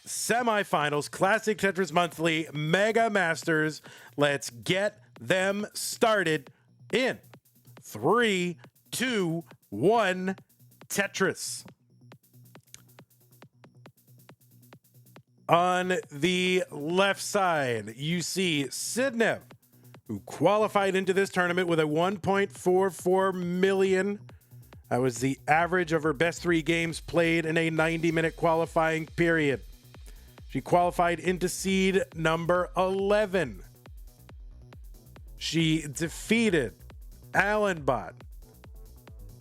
semifinals, Classic Tetris Monthly Mega Masters. Let's get them started in 3, 2, 1, Tetris. On the left side, you see Sidnev, who qualified into this tournament with a 1.44 million. That was the average of her best 3 games played in a 90-minute qualifying period. She qualified into seed number 11. She defeated Allenbot,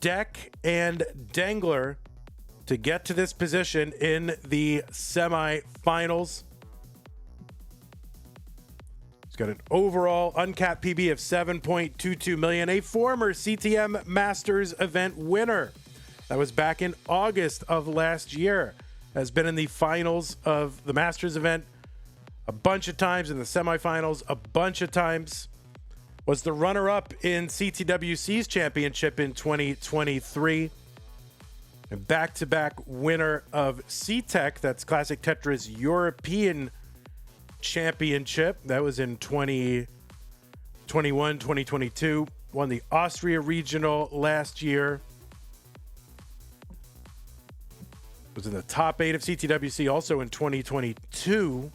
Deck, and Dengler to get to this position in the semifinals. She's got an overall uncapped PB of 7.22 million, a former CTM Masters event winner. That was back in August of last year. Has been in the finals of the Masters event a bunch of times, in the semifinals a bunch of times. Was the runner-up in CTWC's championship in 2023. And back-to-back winner of CTEC, that's Classic Tetris European Championship. That was in 2021, 2022. Won the Austria Regional last year. Was in the top 8 of CTWC also in 2022.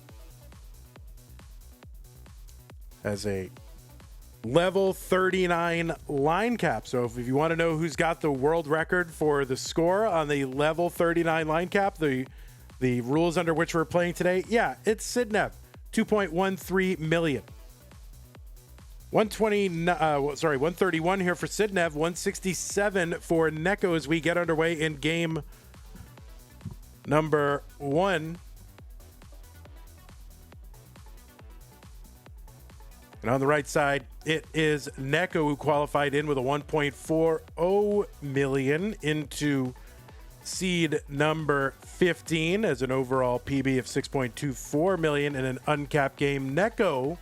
As a level 39 line cap. So if you want to know who's got the world record for the score on the level 39 line cap, the rules under which we're playing today, yeah, it's Sidnev, 2.13 million. 131 here for Sidnev, 167 for Neko as we get underway in game number 1. And on the right side, it is Neko who qualified in with a 1.40 million into seed number 15 as an overall PB of 6.24 million in an uncapped game. Neko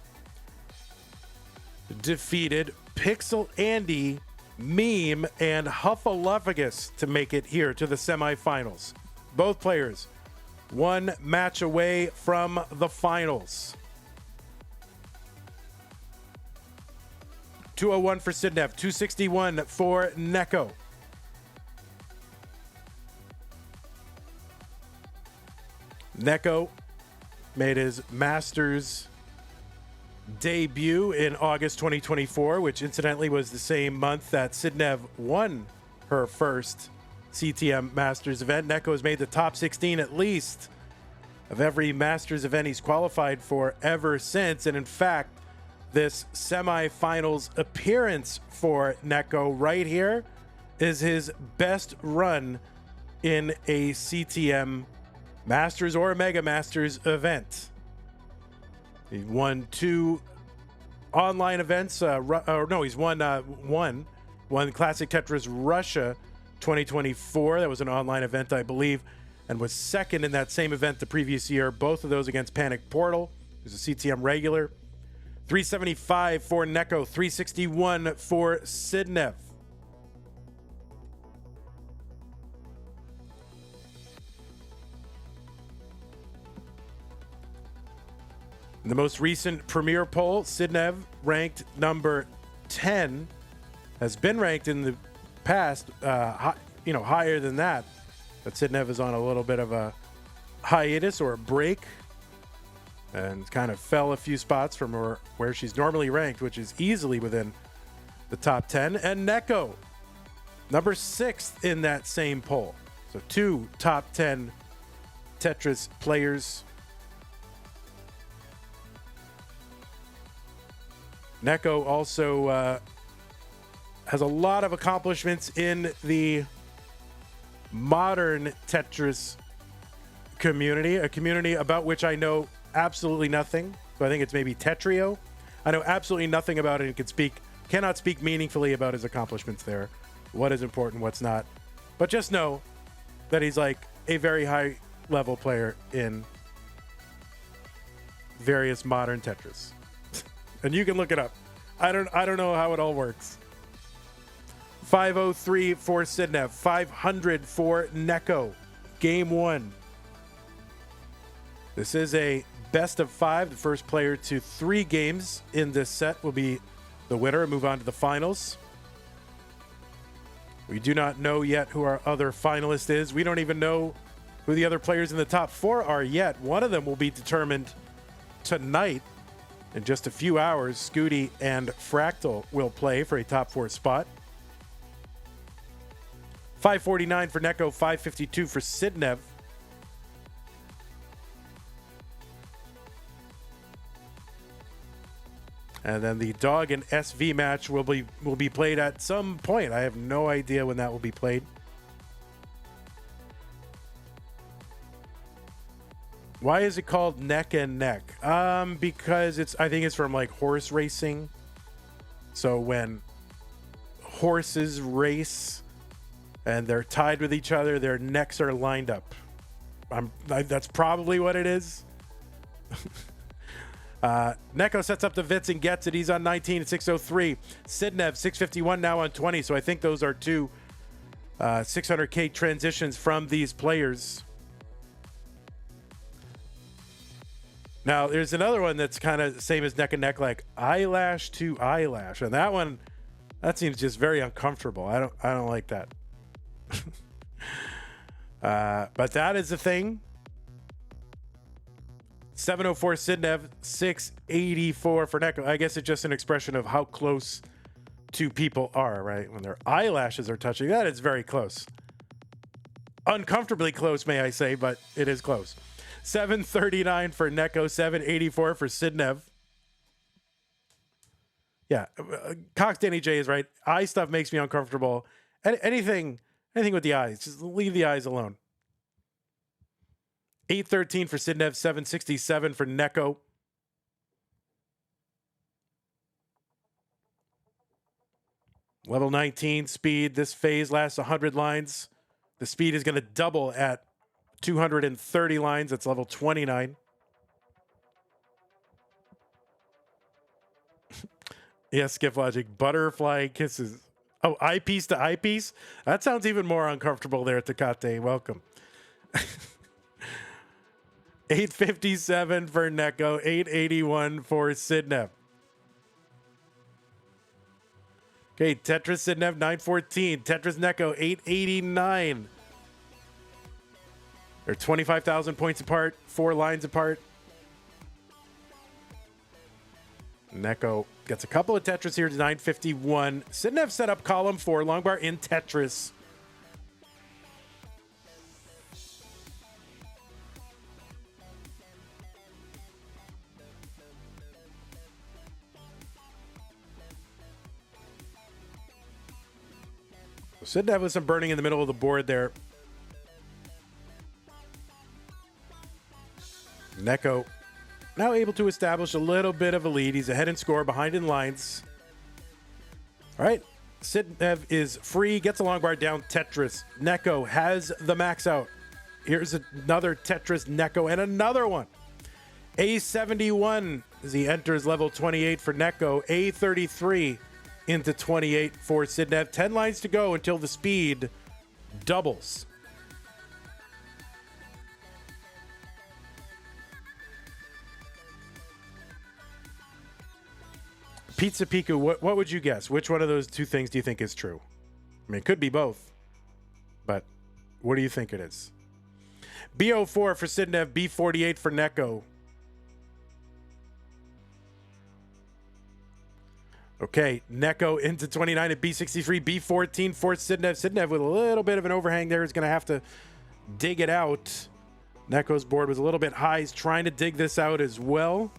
defeated Pixel Andy, Meme, and Huffaluffagus to make it here to the semifinals. Both players one match away from the finals. 201 for Sidnev, 261 for Neko. Neko made his Masters debut in August 2024, which incidentally was the same month that Sidnev won her first CTM Masters event. Neko has made the top 16 at least of every Masters event he's qualified for ever since. And in fact, this semifinals appearance for Neko right here is his best run in a CTM Masters or a Mega Masters event. He won 2 online events. He's won one Classic Tetris Russia 2024. That was an online event, I believe, and was second in that same event the previous year. Both of those against Panic Portal, who's a CTM regular. 375 for Neko, 361 for Sidnev. In the most recent Premier poll, Sidnev ranked number 10, has been ranked in the past, higher than that. But Sidnev is on a little bit of a hiatus or a break, and kind of fell a few spots from where she's normally ranked, which is easily within the top 10. And Neko, number 6th in that same poll. So 2 top 10 Tetris players. Neko also has a lot of accomplishments in the modern Tetris community, a community about which I know absolutely nothing. So I think it's maybe Tetrio. I know absolutely nothing about it and cannot speak meaningfully about his accomplishments there. What is important, what's not. But just know that he's like a very high level player in various modern Tetris. And you can look it up. I don't know how it all works. 503 for Sidnev, 500 for Neko. Game 1. This is a best of 5. The first player to 3 games in this set will be the winner and move on to the finals. We do not know yet who our other finalist is. We don't even know who the other players in the top 4 are yet. One of them will be determined tonight. In just a few hours, Scooty and Fractal will play for a top 4 spot. 549 for Neko, 552 for Sidnev. And then the Dog and SV match will be played at some point. I have no idea when that will be played. Why is it called neck and neck? Because I think it's from like horse racing. So when horses race and they're tied with each other, their necks are lined up. That's probably what it is. Neko sets up the Vitz and gets it. He's on 19 at 603. Sidnev 651 now on 20. So I think those are 2 600K transitions from these players. Now there's another one that's kind of the same as neck and neck, like eyelash to eyelash, and that one, that seems just very uncomfortable. I don't like that. But that is the thing. 704 Sidnev, 684 for Neko. I guess it's just an expression of how close 2 people are, right? When their eyelashes are touching, that is very close. Uncomfortably close, may I say, but it is close. 739 for Neko, 784 for Sidnev. Yeah, Cox Danny J is right. Eye stuff makes me uncomfortable. Anything with the eyes, just leave the eyes alone. 813 for Sidnev, 767 for Neko. Level 19 speed. This phase lasts 100 lines. The speed is going to double at 230 lines. That's level 29. Yes, Skip Logic. Butterfly kisses. Oh, eyepiece to eyepiece? That sounds even more uncomfortable there, Tecate. Welcome. 857 for Neko, 881 for Sidnev. Okay, Tetris Sidnev, 914. Tetris Neko, 889. They're 25,000 points apart, 4 lines apart. Neko gets a couple of Tetris here to 951. Sidnev set up column 4, long bar in Tetris. Sidnev with some burning in the middle of the board there. Neko now able to establish a little bit of a lead. He's ahead in score, behind in lines. All right, Sidnev is free, gets a long bar down Tetris. Neko has the max out. Here's another Tetris Neko and another one. A71 as he enters level 28 for Neko. A33 into 28 for Sidnev. 10 lines to go until the speed doubles. Pizza Piku, what would you guess? Which one of those 2 things do you think is true? I mean, it could be both, but what do you think it is? B04 for Sidnev, B48 for Neko. Okay, Neko into 29 at B63, B14 for Sidnev. Sidnev with a little bit of an overhang there is going to have to dig it out. Neko's board was a little bit high. He's trying to dig this out as well.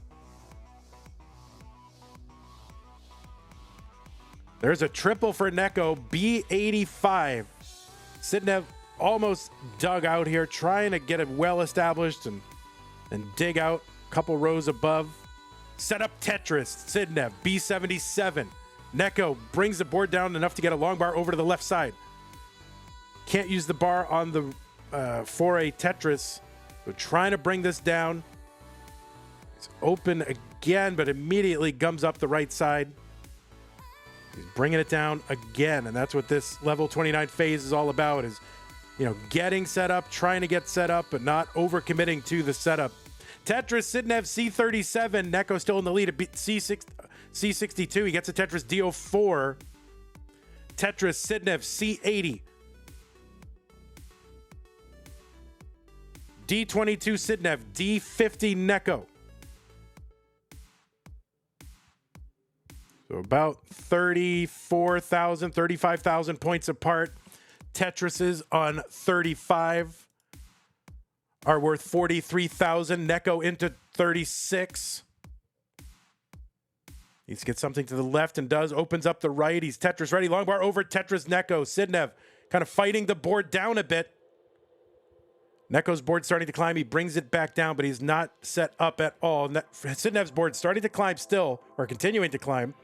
There's a triple for Neko, B85. Sidnev almost dug out here, trying to get it well established and dig out a couple rows above. Set up Tetris, Sidnev, B77. Neko brings the board down enough to get a long bar over to the left side. Can't use the bar on the for a Tetris. We're trying to bring this down. It's open again, but immediately gums up the right side. He's bringing it down again, and that's what this level 29 phase is all about, is, you know, getting set up, trying to get set up, but not overcommitting to the setup. Tetris Sidnev C37. Neko still in the lead at C62. He gets a Tetris D04. Tetris Sidnev C80. D22 Sidnev. D50 Neko. So about 34,000, 35,000 points apart. Tetrises on 35 are worth 43,000. Neko into 36. Needs to get something to the left and does. Opens up the right. He's Tetris ready. Long bar over Tetris Neko. Sidnev kind of fighting the board down a bit. Neko's board starting to climb. He brings it back down, but he's not set up at all. Sidnev's board starting to climb still, or continuing to climb.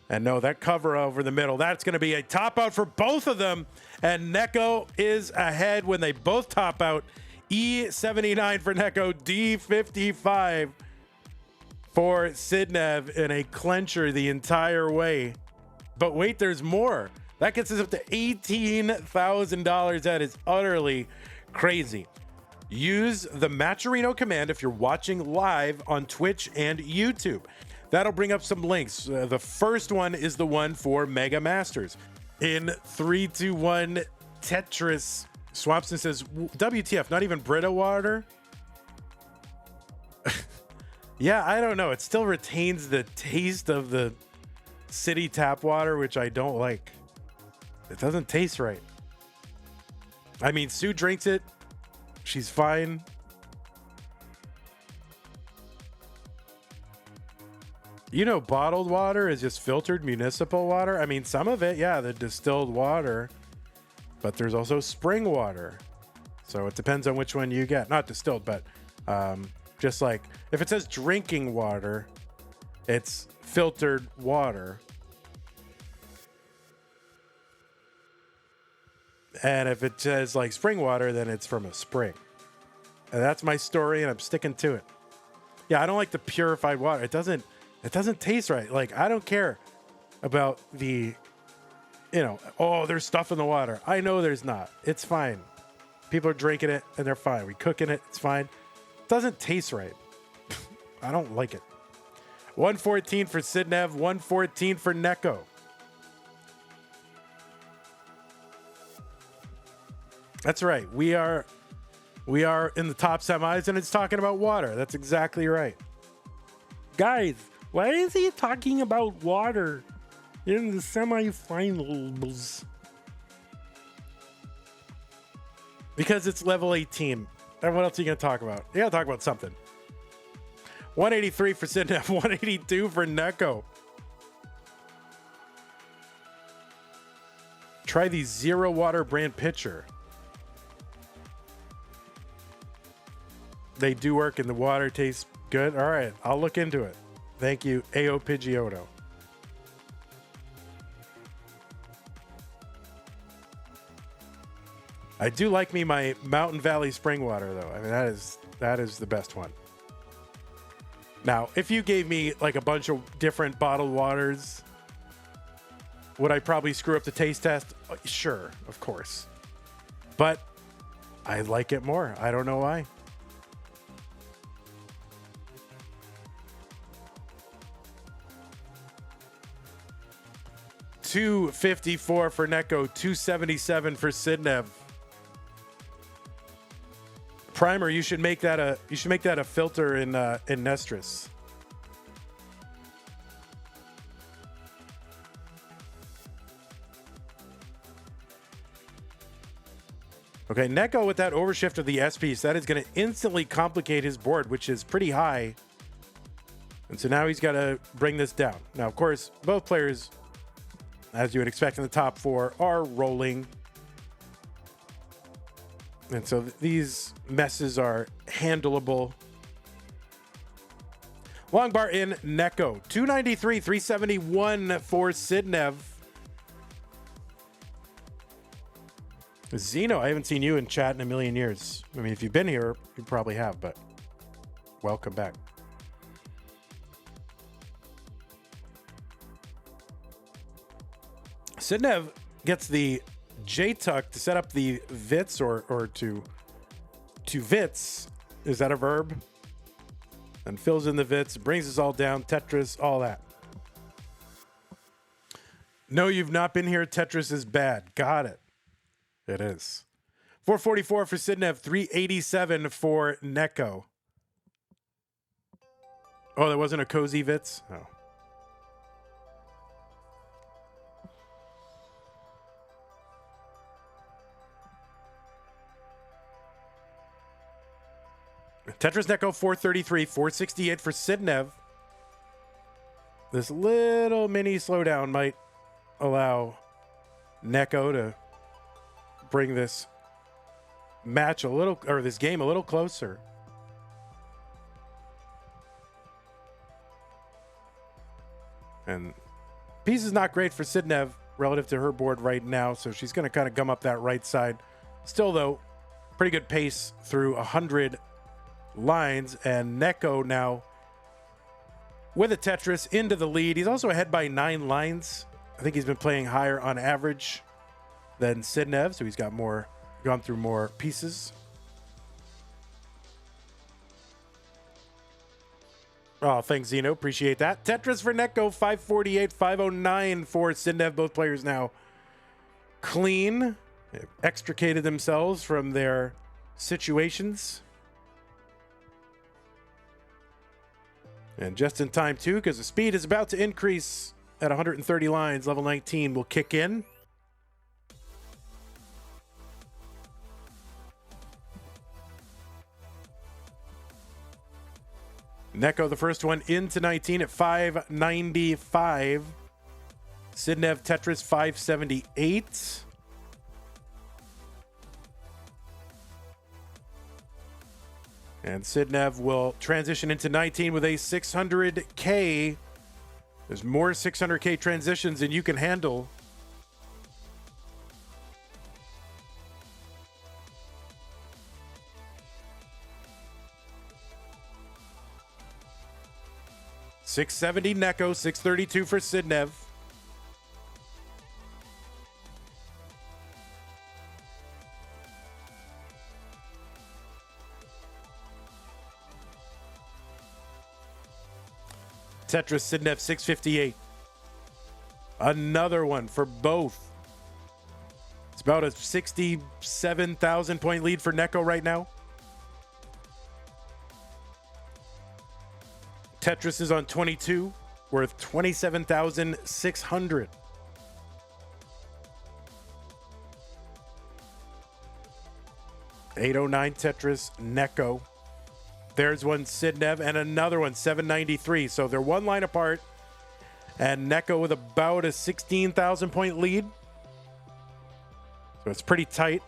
And no, that cover over the middle, that's going to be a top out for both of them. And Neko is ahead when they both top out. E79 for Neko, D55 for Sidnev in a clencher the entire way. But wait, there's more. That gets us up to $18,000. That is utterly crazy. Use the Matcherino command if you're watching live on Twitch and YouTube. That'll bring up some links. The first one is the one for Mega Masters. In 321 Tetris, Swampson says, WTF, not even Brita water? Yeah, I don't know. It still retains the taste of the city tap water, which I don't like. It doesn't taste right. I mean, Sue drinks it. She's fine. You know, bottled water is just filtered municipal water. I mean, some of it, yeah, the distilled water, but there's also spring water. So it depends on which one you get. Not distilled, but just like if it says drinking water, it's filtered water. And if it says like spring water, then it's from a spring. And that's my story, and I'm sticking to it. Yeah, I don't like the purified water. It doesn't taste right. Like, I don't care about the, oh, there's stuff in the water. I know there's not. It's fine. People are drinking it and they're fine. We cooking it. It's fine. It doesn't taste right. I don't like it. 114 for Sidnev. 114 for Neko. That's right. We are in the top semis, and it's talking about water. That's exactly right. Guys, why is he talking about water in the semifinals? Because it's level 18. And what else are you going to talk about? You got to talk about something. 183 for Sidnev, 182 for Neko. Try the Zero Water brand pitcher. They do work and the water tastes good. All right, I'll look into it. Thank you, A.O. Pidgeotto. I do like me my Mountain Valley spring water, though. I mean, that is the best one. Now, if you gave me like a bunch of different bottled waters, would I probably screw up the taste test? Sure, of course. But I like it more. I don't know why. $254 for Neko, $277 for Sidnev. Primer, you should make that a filter in Nestris. Okay, Neko with that overshift of the S piece, that is going to instantly complicate his board, which is pretty high. And so now he's got to bring this down. Now, of course, both players, as you would expect in the top four, are rolling. And so these messes are handleable. Long bar in Neko. 293, 371 for Sidnev. Zeno, I haven't seen you in chat in a million years. I mean, if you've been here, you probably have, but welcome back. Sidnev gets the J-Tuck to set up the Vits or to Vits Is that a verb? And fills in the vits, brings us all down. Tetris, all that. No, you've not been here. Tetris is bad. Got it. It is. 444 for Sidnev, 387 for Neko. Oh, there wasn't a cozy vits? Oh. Tetris Neko 433, 468 for Sidnev. This little mini slowdown might allow Neko to bring this match a little, or this game a little closer. And piece is not great for Sidnev relative to her board right now, so she's going to kind of gum up that right side. Still, though, pretty good pace through 100 lines, and Neko now with a Tetris into the lead. He's also ahead by 9 lines. I think he's been playing higher on average than Sidnev, so he's got more, gone through more pieces. Oh, thanks, Zeno. Appreciate that. Tetris for Neko, 548, 509 for Sidnev. Both players now clean. They've extricated themselves from their situations. And just in time, too, because the speed is about to increase at 130 lines. Level 19 will kick in. Neko, the first one, into 19 at 595. Sidnev Tetris, 578. And Sidnev will transition into 19 with a 600K. There's more 600K transitions than you can handle. $670 Neko, $632 for Sidnev. Tetris Sidnev, $658. Another one for both. It's about a 67,000 point lead for Neko right now. Tetris is on 22, worth 27,600. $809 Tetris Neko. There's one Sidnev and another one 793. So they're one line apart. And Neko with about a 16,000 point lead. So it's pretty tight.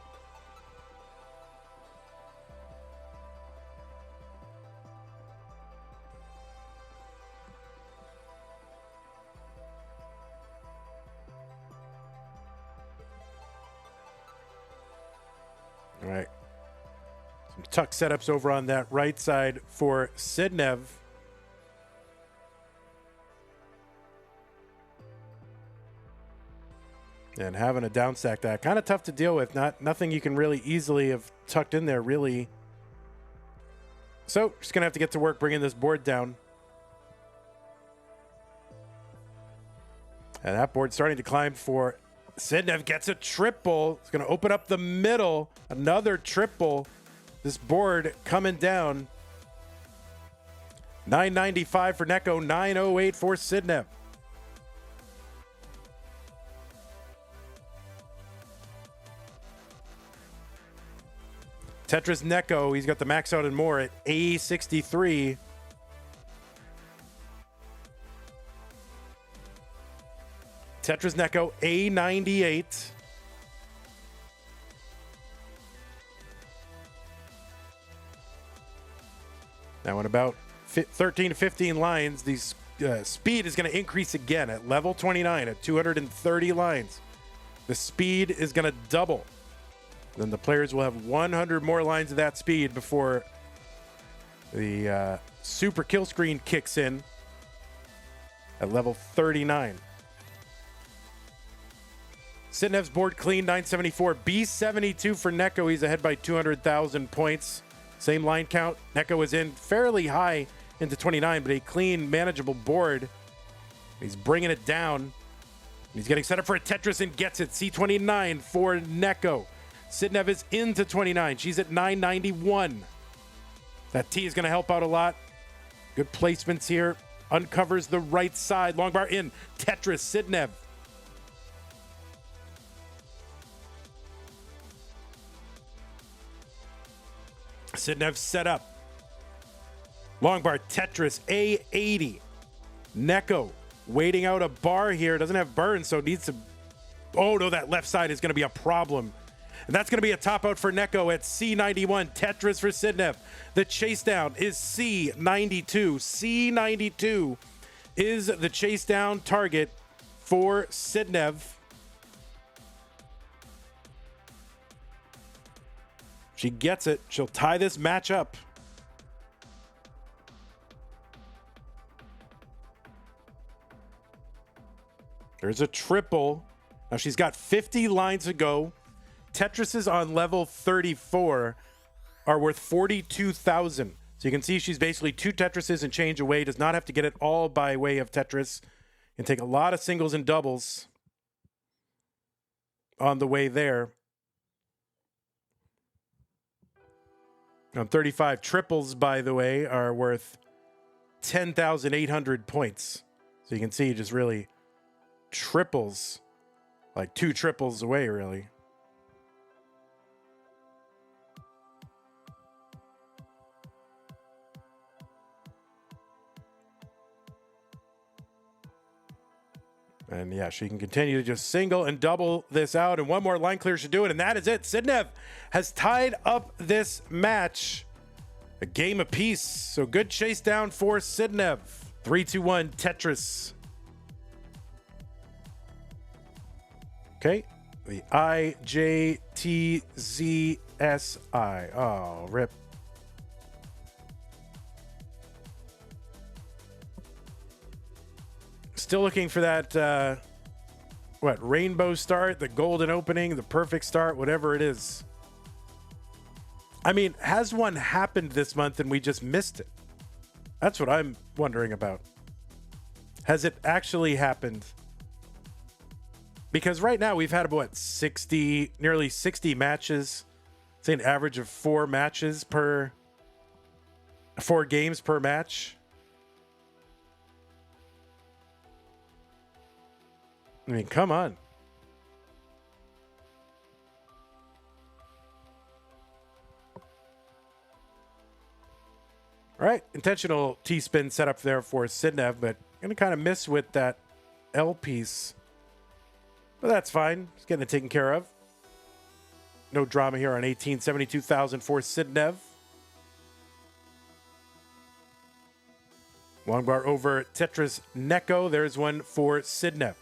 All right. Some tuck setups over on that right side for Sidnev. And having a down stack that kind of tough to deal with. Nothing you can really easily have tucked in there, really. So just gonna have to get to work bringing this board down. And that board's starting to climb for Sidnev. Gets a triple. It's gonna open up the middle. Another triple. This board coming down. 995 for Neko, 908 for Sidnev. Tetris Neko, he's got the max out and more at A63. Tetris Neko, A98. Now in about 13 to 15 lines, the speed is going to increase again at level 29 at 230 lines. The speed is going to double. Then the players will have 100 more lines of that speed before the super kill screen kicks in at level 39. Sidnev's board clean, 974. B72 for Neko. He's ahead by 200,000 points. Same line count. Neko is in fairly high into 29, but a clean, manageable board. He's bringing it down. He's getting set up for a Tetris and gets it. C29 for Neko. Sidnev is into 29. She's at 991. That T is going to help out a lot. Good placements here. Uncovers the right side. Long bar in. Tetris, Sidnev. Sidnev set up. Long bar, Tetris, A80. Neko waiting out a bar here. Doesn't have burn, so needs to... Oh, no, that left side is going to be a problem. And that's going to be a top out for Neko at C91. Tetris for Sidnev. The Chasedown is C92. C92 is the Chasedown target for Sidnev. She gets it. She'll tie this match up. There's a triple. Now she's got 50 lines to go. Tetrises on level 34 are worth 42,000. So you can see she's basically 2 Tetrises and change away. Does not have to get it all by way of Tetris. Can take a lot of singles and doubles on the way there. On 35, triples, by the way, are worth 10,800 points. So you can see just really triples, like 2 triples away, really. And yeah, she can continue to just single and double this out. And one more line clear should do it. And that is it. Sidnev has tied up this match. A game apiece. So good chase down for Sidnev. 3-2-1 Tetris. Okay. The IJTZSI. Oh, rip. Still looking for that, rainbow start, the golden opening, the perfect start, whatever it is. I mean, has one happened this month and we just missed it? That's what I'm wondering about. Has it actually happened? Because right now we've had about 60, nearly 60 matches. It's an average of 4 games per match. I mean, come on. All right, intentional T-spin setup there for Sidnev, but going to kind of miss with that L piece. But that's fine. It's getting it taken care of. No drama here on 18, 72,000 for Sidnev. Long bar over Tetris Neko. There's one for Sidnev.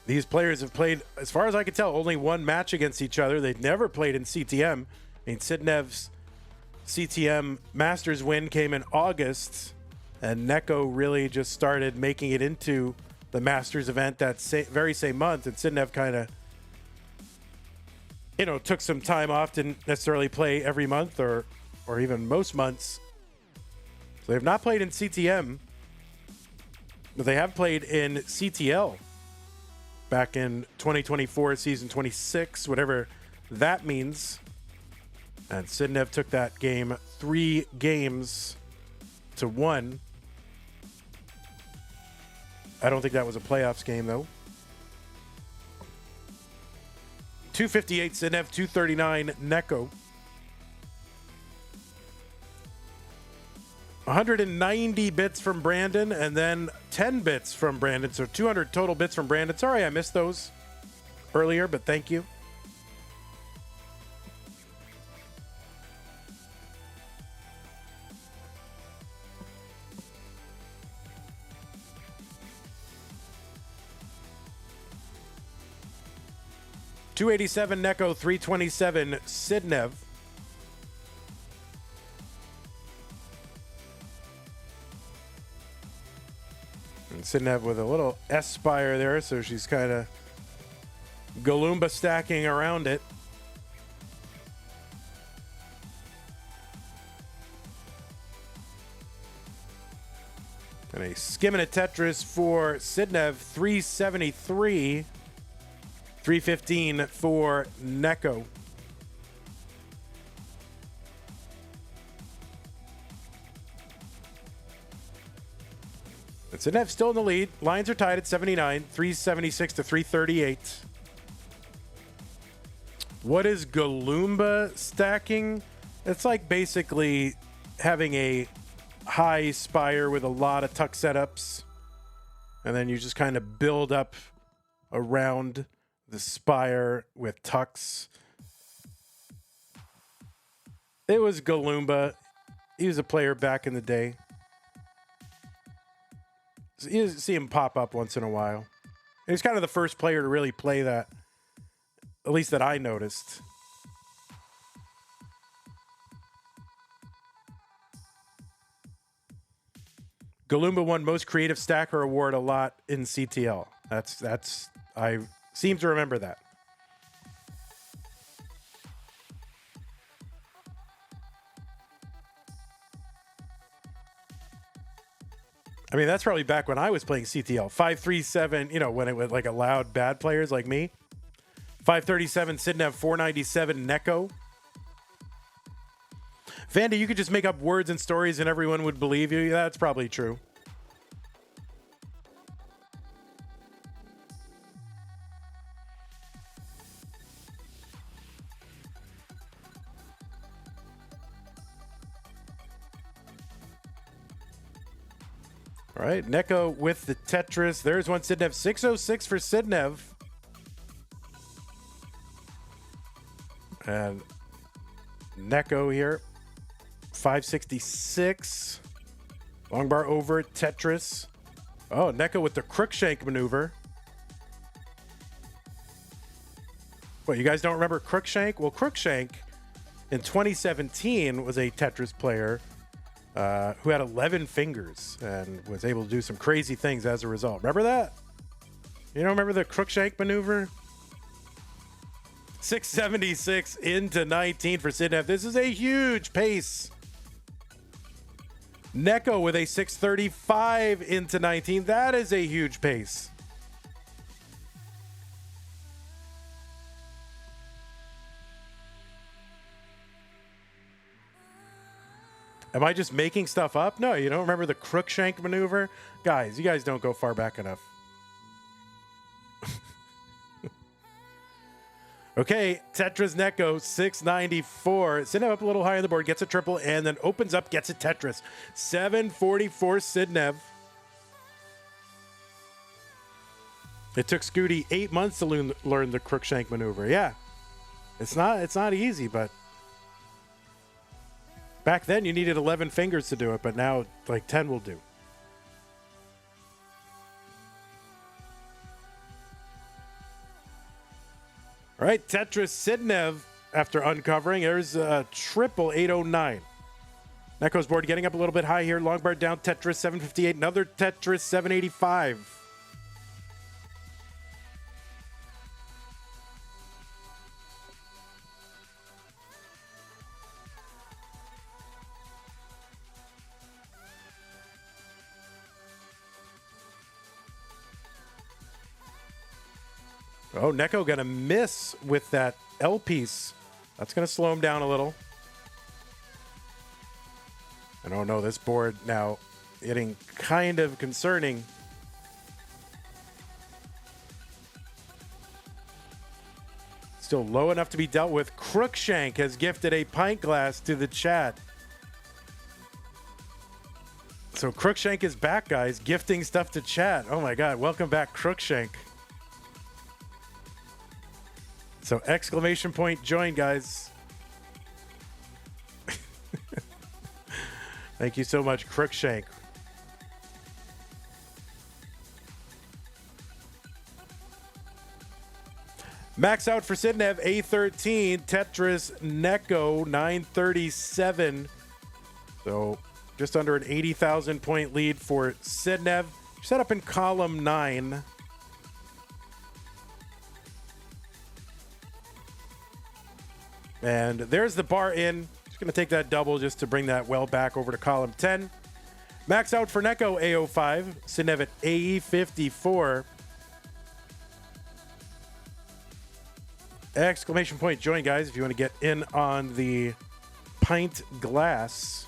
These players have played, as far as I can tell, only one match against each other. They've never played in CTM. I mean, Sidnev's CTM Masters win came in August, and Neko really just started making it into the Masters event that very same month. And Sidnev kind of, took some time off, didn't necessarily play every month or even most months. So they've not played in CTM, but they have played in CTL. Back in 2024, season 26, whatever that means. And Sidnev took that game 3-1. I don't think that was a playoffs game, though. 258 Sidnev, 239 Neko. 190 bits from Brandon, and then 10 bits from Brandon. So 200 total bits from Brandon. Sorry I missed those earlier, but thank you. $287 Neko, $327 Sidnev. Sidnev with a little S-Spire there, so she's kind of Galumba stacking around it. And a skimming at Tetris for Sidnev, 373. 315 for Neko. And Sidnev still in the lead. Lines are tied at 79, 376 to 338. What is Galumba stacking? It's like basically having a high spire with a lot of tuck setups, and then you just kind of build up around the spire with tucks. It was Galumba. He was a player back in the day. So you see him pop up once in a while. He was kind of the first player to really play that, at least that I noticed. Galumba won Most Creative Stacker Award a lot in CTL. That's I seem to remember that. I mean, that's probably back when I was playing CTL. 537, you know, when it was like allowed bad players like me. 537 Sidnev, 497 Neko. Vandy, you could just make up words and stories and everyone would believe you. That's probably true. All right, Neko with the Tetris. There's one Sidnev. 606 for Sidnev. And Neko here. 566. Long bar over Tetris. Oh, Neko with the Crookshank maneuver. What, you guys don't remember Crookshank? Well, Crookshank in 2017 was a Tetris player who had 11 fingers and was able to do some crazy things as a result. Remember that? You don't remember the Crookshank maneuver? 676 into 19 for Sidnev. This is a huge pace. Neko with a 635 into 19. That is a huge pace. Am I just making stuff up? No, you don't remember the Crookshank maneuver? Guys, you guys don't go far back enough. Okay, Tetris Neko, 694. Sidnev up a little high on the board, gets a triple, and then opens up, gets a Tetris. 744 Sidnev. It took Scooty 8 months to learn the Crookshank maneuver. Yeah, it's not easy, but back then you needed 11 fingers to do it, but now like 10 will do. All right, Tetris Sidnev, after uncovering, there's a triple 809. Neko's board getting up a little bit high here. Long bar down, Tetris 758. Another Tetris 785. Oh, Neko gonna miss with that L piece. That's gonna slow him down a little. And oh no, this board now getting kind of concerning. Still low enough to be dealt with. Crookshank has gifted a pint glass to the chat. So Crookshank is back, guys, gifting stuff to chat. Oh my God, welcome back, Crookshank. So exclamation point join, guys. Thank you so much, Crookshank. Max out for Sidnev, A13. Tetris Neko, 937. So just under an 80,000 point lead for Sidnev. Set up in column 9. And there's the bar in. Just going to take that double just to bring that well back over to column 10. Max out for Neko, A05. Sidnev at AE54. Exclamation point join, guys, if you want to get in on the pint glass.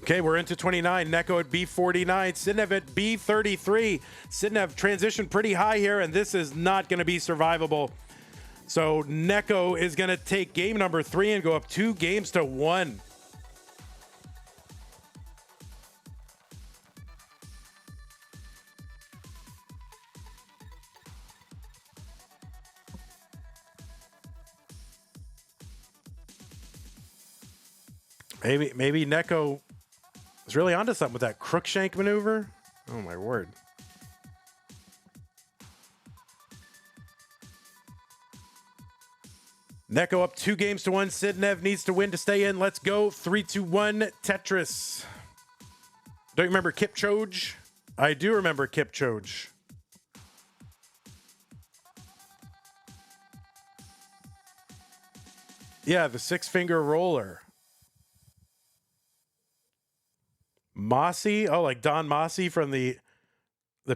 Okay, we're into 29. Neko at B49. Sidnev at B33. Sidnev transitioned pretty high here, and this is not going to be survivable. So Neko is going to take game number 3 and go up 2 games to 1. Maybe Neko is really onto something with that crook shank maneuver. Oh my word. Neko up 2 games to 1. Sidnev needs to win to stay in. Let's go. 3-2-1 Tetris. Don't you remember Kipchoge? I do remember Kipchoge. Yeah, the 6-finger roller. Mossy, oh, like Don Mossy from the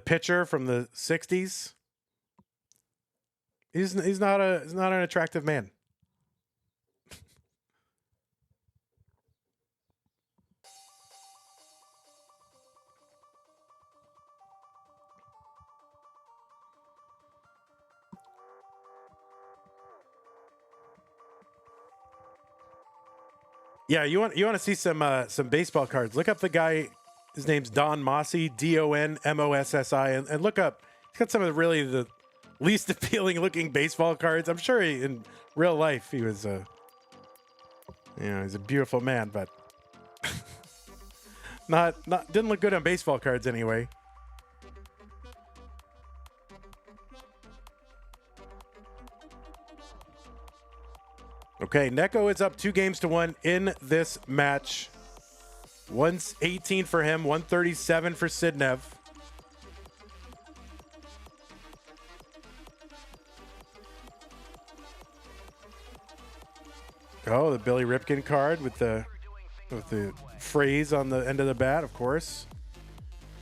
pitcher from the 60s. He's not an attractive man. Yeah, you want to see some baseball cards. Look up the guy. His name's Don Mossy, DonMossi, and look up. He's got some of the least appealing looking baseball cards. I'm sure in real life he was he's a beautiful man, but didn't look good on baseball cards anyway. Okay, Neko is up 2 games to 1 in this match. 118 for him, 137 for Sidnev. Oh, the Billy Ripken card with the phrase on the end of the bat, of course.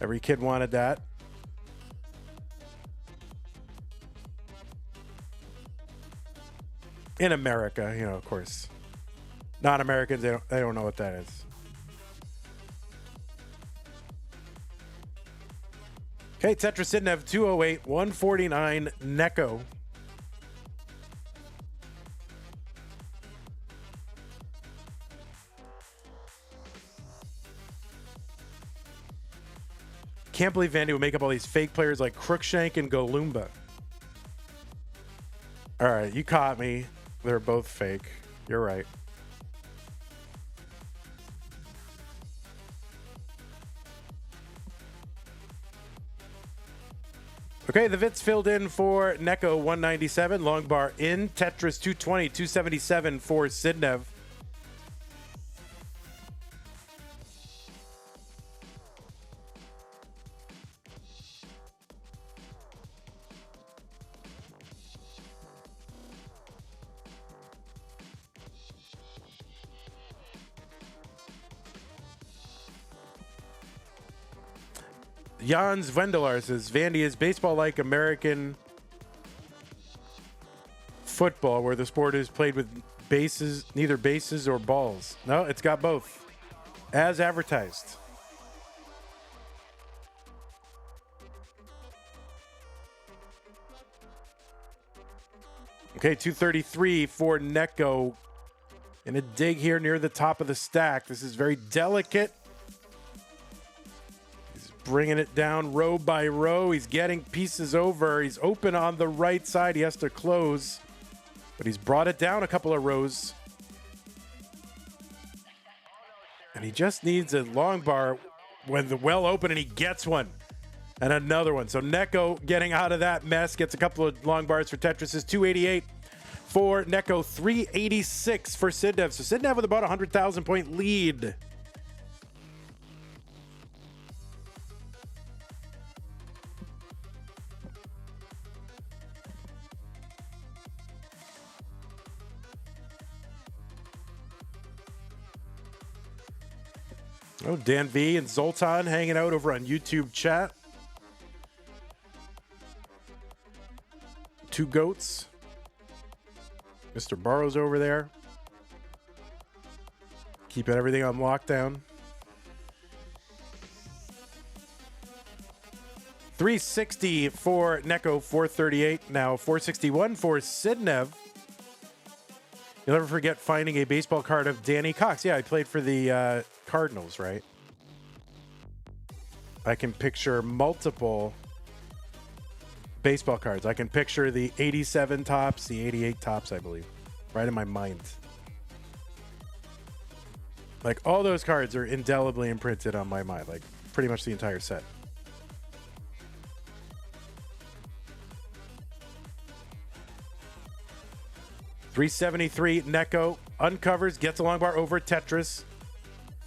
Every kid wanted that. In America, of course. Non-Americans, they don't know what that is. Okay, Tetris Sidnev 208, 149 Neko. Can't believe Vandy would make up all these fake players like Crookshank and Golumba. All right, you caught me. They're both fake. You're right. Okay, the Vits filled in for Neko 197. Long bar in. Tetris 220, 277 for Sidnev. Jans Vendelar says, Vandy is baseball like American football, where the sport is played with bases, neither bases or balls. No, it's got both, as advertised. Okay, 233 for Neko. In a dig here near the top of the stack. This is very delicate. Bringing it down row by row. He's getting pieces over. He's open on the right side. He has to close, but he's brought it down a couple of rows. And He just needs a long bar when the well open, and he gets one. And another one. So Neko getting out of that mess, gets a couple of long bars for Tetris. Is 288 for Neko, 386 for Sidnev. So Sidnev with about a 100,000 point lead. Oh, Dan V and Zoltan hanging out over on YouTube chat. Two goats. Mr. Barrow's over there. Keeping everything on lockdown. 360 for Neko, 438. Now 461 for Sidnev. You'll never forget finding a baseball card of Danny Cox. Yeah, I played for the Cardinals, right? I can picture multiple baseball cards. I can picture the 87 tops, the 88 tops, I believe, right in my mind. Like, all those cards are indelibly imprinted on my mind, like pretty much the entire set. $373 Neko uncovers, gets a long bar over Tetris.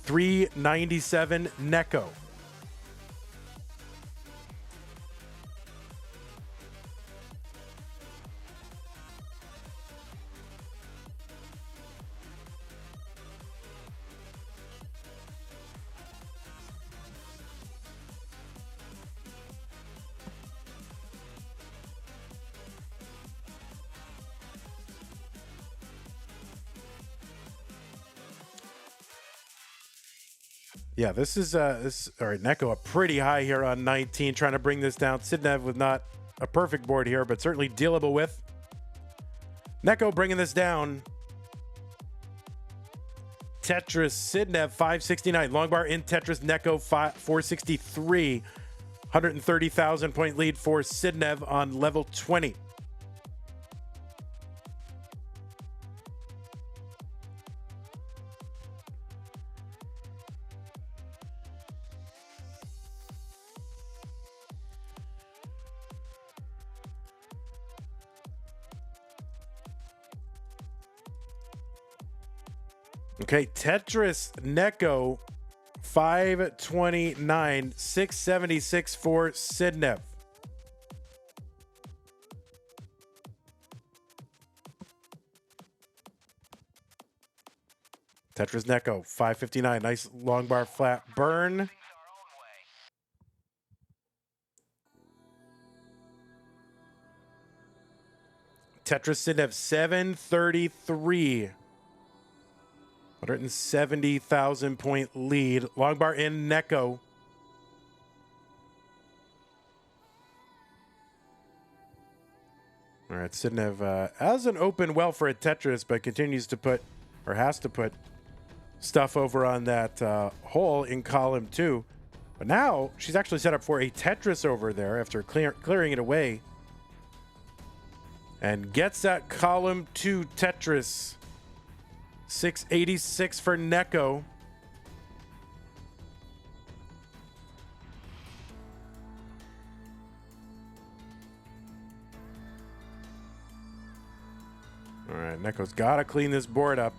$397 Neko. Yeah, this is all right. Neko up pretty high here on 19, trying to bring this down. Sidnev with not a perfect board here, but certainly dealable with. Neko bringing this down. Tetris, Sidnev 569. Long bar in Tetris, Neko 463. 130,000 point lead for Sidnev on level 20. Okay, Tetris Neko 529, 676 for Sidnev. Tetris Neko 559, nice long bar flat burn. Tetris Sidnev 733. 170,000 point lead. Long bar in Neko. All right, Sidnev has an open well for a Tetris, but continues to put, or has to put, stuff over on that hole in column 2. But now she's actually set up for a Tetris over there after clearing it away. And gets that column 2 Tetris. 686 for Neko. All right, Neko's got to clean this board up.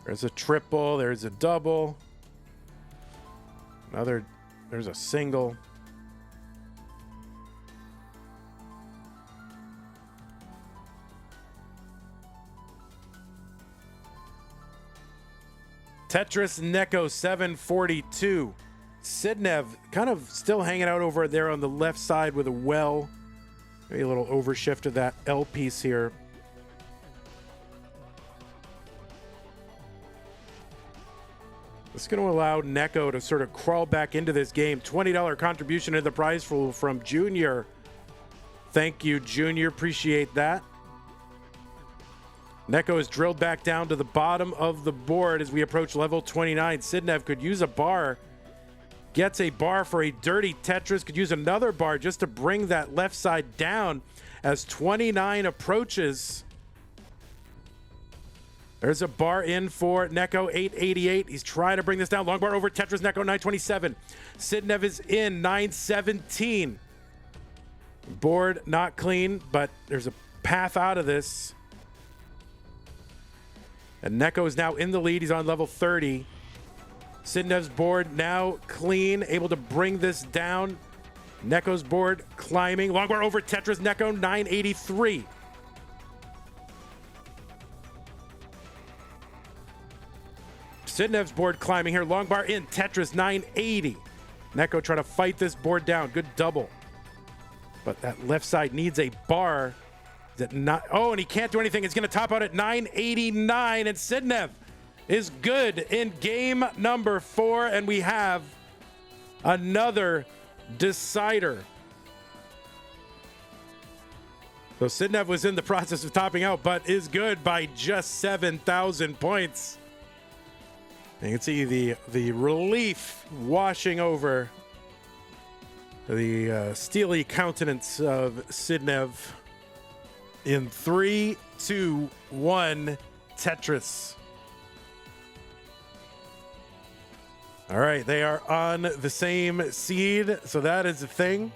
There's a triple, there's a double. There's a single. Tetris Neko 742. Sidnev kind of still hanging out over there on the left side with a well. Maybe a little overshift of that L piece here. It's going to allow Neko to sort of crawl back into this game. $20 contribution to the prize pool from Junior. Thank you, Junior. Appreciate that. Neko is drilled back down to the bottom of the board as we approach level 29. Sidnev could use a bar. Gets a bar for a dirty Tetris. Could use another bar just to bring that left side down as 29 approaches. There's a bar in for Neko, 888. He's trying to bring this down. Long bar over Tetris, Neko, 927. Sidnev is in, 917. Board not clean, but there's a path out of this. And Neko is now in the lead. He's on level 30. Sidnev's board now clean, able to bring this down. Neko's board climbing. Long bar over Tetris, Neko, 983. Sidnev's board climbing here. Long bar in, Tetris, 980. Neko trying to fight this board down. Good double. But that left side needs a bar. That not? Oh, and he can't do anything. It's going to top out at 989. And Sidnev is good in game number 4. And we have another decider. So Sidnev was in the process of topping out, but is good by just 7,000 points. You can see the relief washing over the steely countenance of Sidnev in 3, 2, 1 Tetris. All right, they are on the same seed, so that is the thing.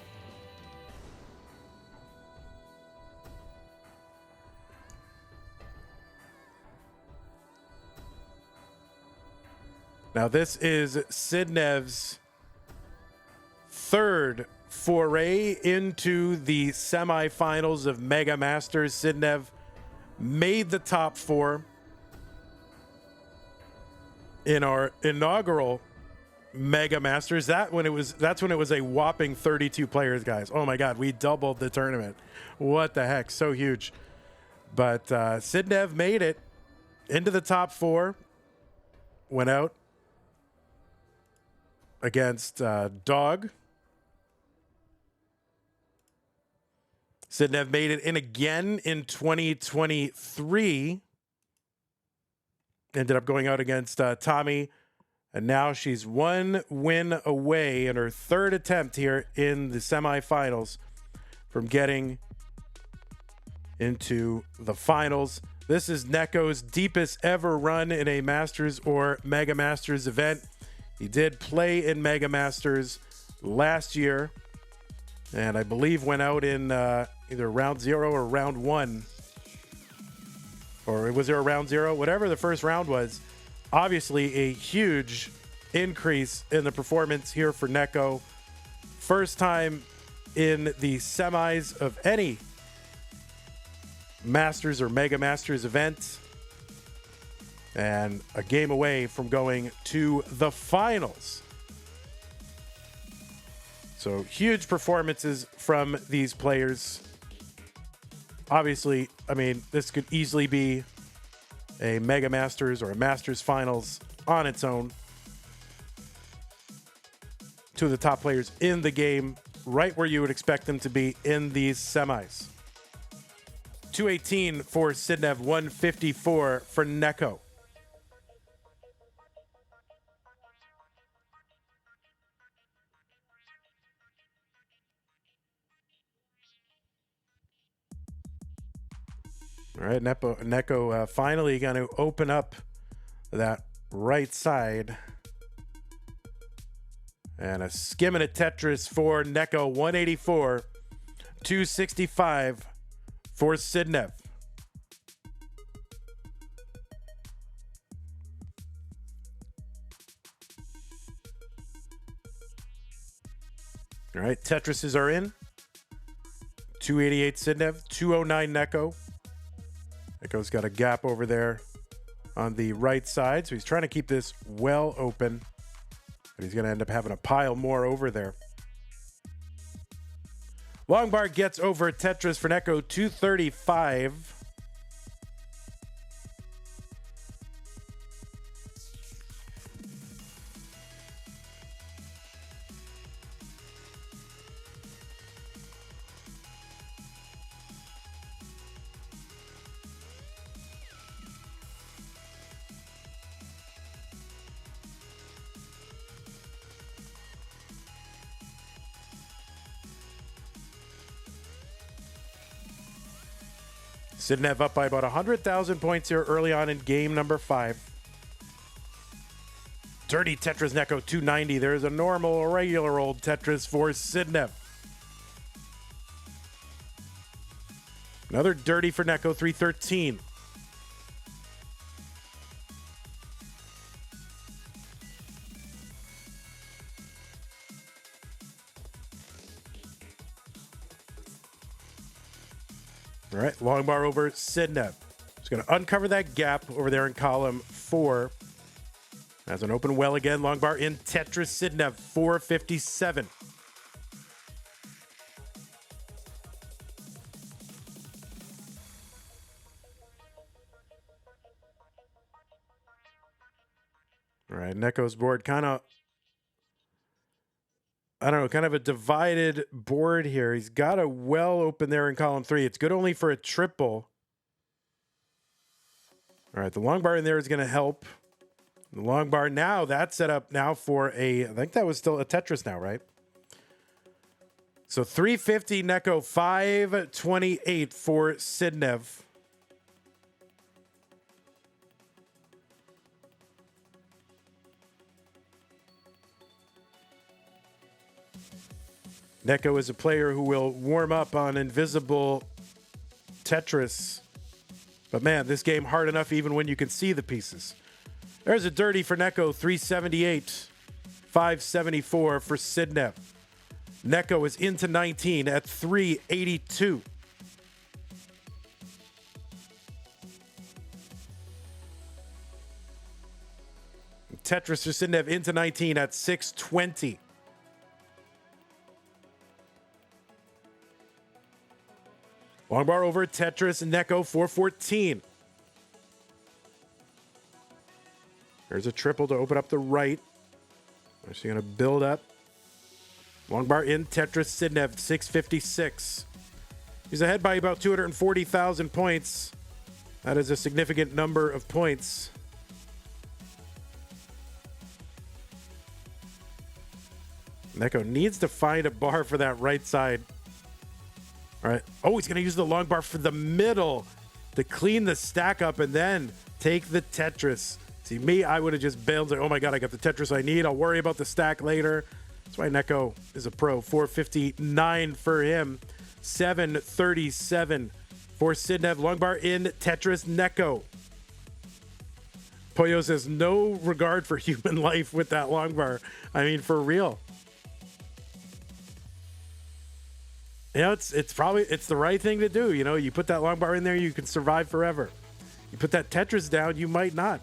Now, this is Sidnev's third foray into the semifinals of Mega Masters. Sidnev made the top 4 in our inaugural Mega Masters. That's when it was a whopping 32 players, guys. Oh my God, we doubled the tournament. What the heck? So huge. But Sidnev made it into the top 4. Went out against Dog. Sidnev made it in again in 2023. Ended up going out against Tommy. And now she's 1 win away in her 3rd attempt here in the semifinals from getting into the finals. This is Neko's deepest ever run in a Masters or Mega Masters event. He did play in Mega Masters last year, and I believe went out in either round 0 or round 1. Or was there a round 0? Whatever the first round was. Obviously, a huge increase in the performance here for Neko. First time in the semis of any Masters or Mega Masters event. And a game away from going to the finals. So huge performances from these players. Obviously, I mean, this could easily be a Mega Masters or a Masters finals on its own. 2 of the top players in the game, right where you would expect them to be in these semis. 218 for Sidnev, 154 for Neko. All right, Neko finally going to open up that right side. And a skimming at Tetris for Neko, 184, 265 for Sidnev. All right, Tetrises are in. 288 Sidnev, 209 Neko. Neko's got a gap over there on the right side, so he's trying to keep this well open. But he's going to end up having a pile more over there. Long bar gets over Tetris for Neko, 235. Sidnev up by about 100,000 points here early on in game number 5. Dirty Tetris Neko 290. There's a normal, regular old Tetris for Sidnev. Another dirty for Neko 313. All right, long bar over Sidnev. Just going to uncover that gap over there in column 4. Has an open well again. Long bar in Tetris Sidnev, 457. All right, Neko's board kind of, I don't know, kind of a divided board here. He's got a well open there in column 3. It's good only for a triple. All right, the long bar in there is going to help. The long bar now, that's set up now for a, I think that was still a Tetris now, right? So 350 Neko, 528 for Sidnev. Neko is a player who will warm up on invisible Tetris. But man, this game hard enough even when you can see the pieces. There's a dirty for Neko, 378. 574 for Sidnev. Neko is into 19 at 382. Tetris for Sidnev into 19 at 620. Long bar over Tetris and Neko, 414. There's a triple to open up the right. She's going to build up. Long bar in Tetris Sidnev, 656. He's ahead by about 240,000 points. That is a significant number of points. Neko needs to find a bar for that right side. All right. Oh, he's going to use the long bar for the middle to clean the stack up and then take the Tetris. See, me, I would have just bailed. Like, oh my God, I got the Tetris I need. I'll worry about the stack later. That's why Neko is a pro. 459 for him. 737 for Sidnev. Long bar in Tetris Neko. Poyo says no regard for human life with that long bar. I mean, for real. You know, it's probably the right thing to do. You know, you put that long bar in there, you can survive forever. You put that Tetris down, you might not.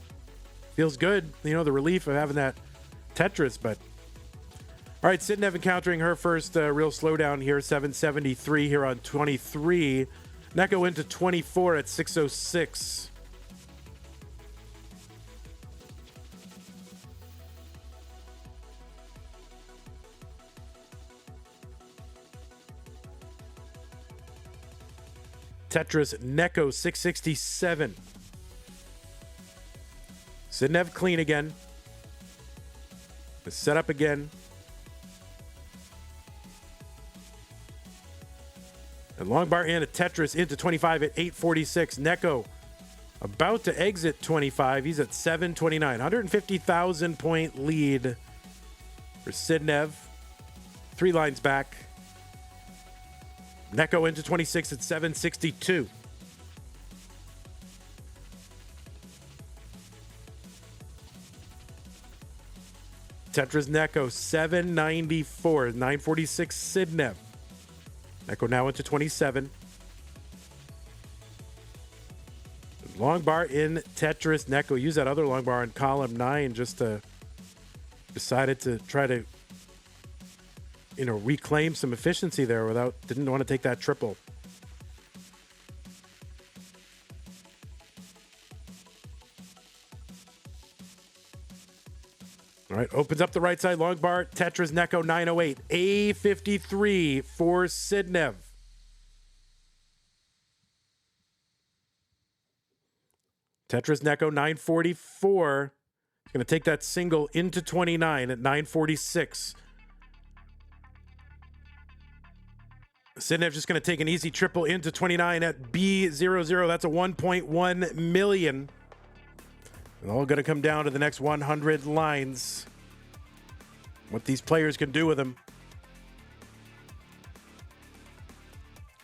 Feels good, you know, the relief of having that Tetris. But all right, Sidnev encountering her first real slowdown here, 773 here on 23. Neko into 24 at 606. Tetris Neko, 667. Sidnev clean again. Set up again. And long bar in a Tetris into 25 at 846. Neko about to exit 25. He's at 729. 150,000 point lead for Sidnev. 3 lines back. Neko into 26 at 762. Tetris Neko, 794. 946 Sidnev. Neko now into 27. Long bar in Tetris Neko. Use that other long bar in column 9 just to decided to try to, you know, reclaim some efficiency there didn't want to take that triple. All right, opens up the right side, long bar, Tetris Neko, 908, A53 for Sidnev. Tetris Neko, 944. Going to take that single into 29 at 946. Sidnev just going to take an easy triple into 29 at B00. That's a 1.1 million. And all going to come down to the next 100 lines. What these players can do with them.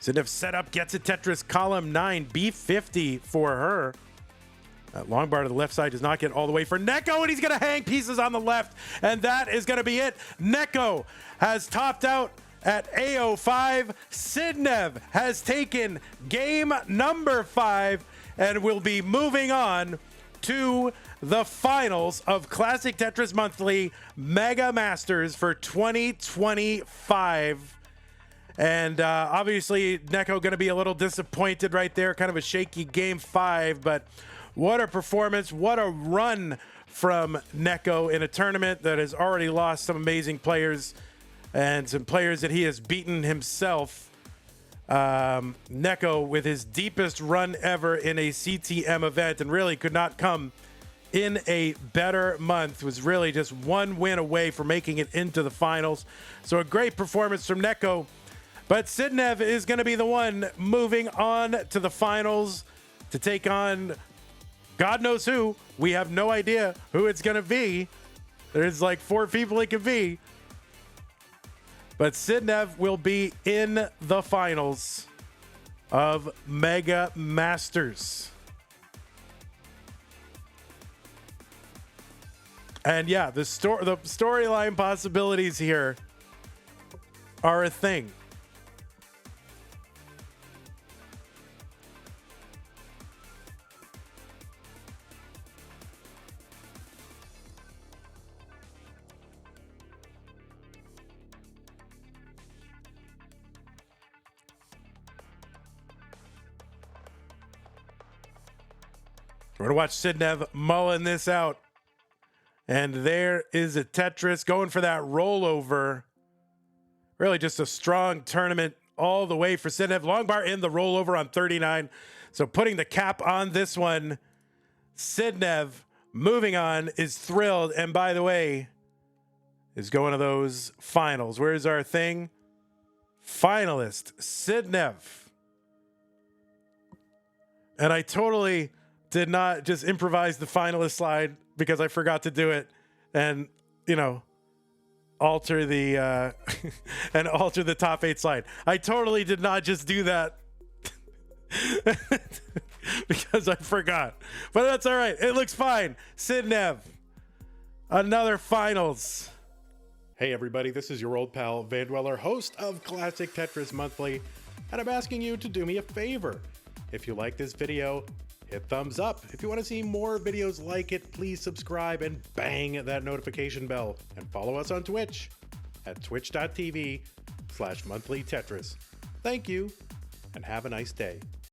Sidnev set up, gets a Tetris column 9, B50 for her. That long bar to the left side does not get all the way for Neko, and he's going to hang pieces on the left, and that is going to be it. Neko has topped out at AO5. Sidnev has taken game number 5 and will be moving on to the finals of Classic Tetris Monthly Mega Masters for 2025. And obviously, Neko going to be a little disappointed right there. Kind of a shaky game 5, but what a performance. What a run from Neko in a tournament that has already lost some amazing players and some players that he has beaten himself. Neko with his deepest run ever in a CTM event, and really could not come in a better month. Was really just one win away from making it into the finals. So a great performance from Neko. But Sidnev is going to be the one moving on to the finals to take on God knows who. We have no idea who it's going to be. There's like 4 people it could be. But Sidnev will be in the finals of Mega Masters. And yeah, the storyline possibilities here are a thing. We're going to watch Sidnev mulling this out. And there is a Tetris going for that rollover. Really just a strong tournament all the way for Sidnev. Long bar in the rollover on 39. So putting the cap on this one. Sidnev moving on, is thrilled. And by the way, is going to those finals. Where's our thing? Finalist, Sidnev. And I totally did not just improvise the finalist slide because I forgot to do it and, you know, alter the and alter the top 8 slide. I totally did not just do that because I forgot. But that's all right. It looks fine. Sidnev, another finals. Hey everybody, this is your old pal Vandweller, host of Classic Tetris Monthly, and I'm asking you to do me a favor. If you like this video, hit thumbs up. If you want to see more videos like it, please subscribe and bang that notification bell. And follow us on Twitch at twitch.tv/monthlytetris. Thank you, and have a nice day.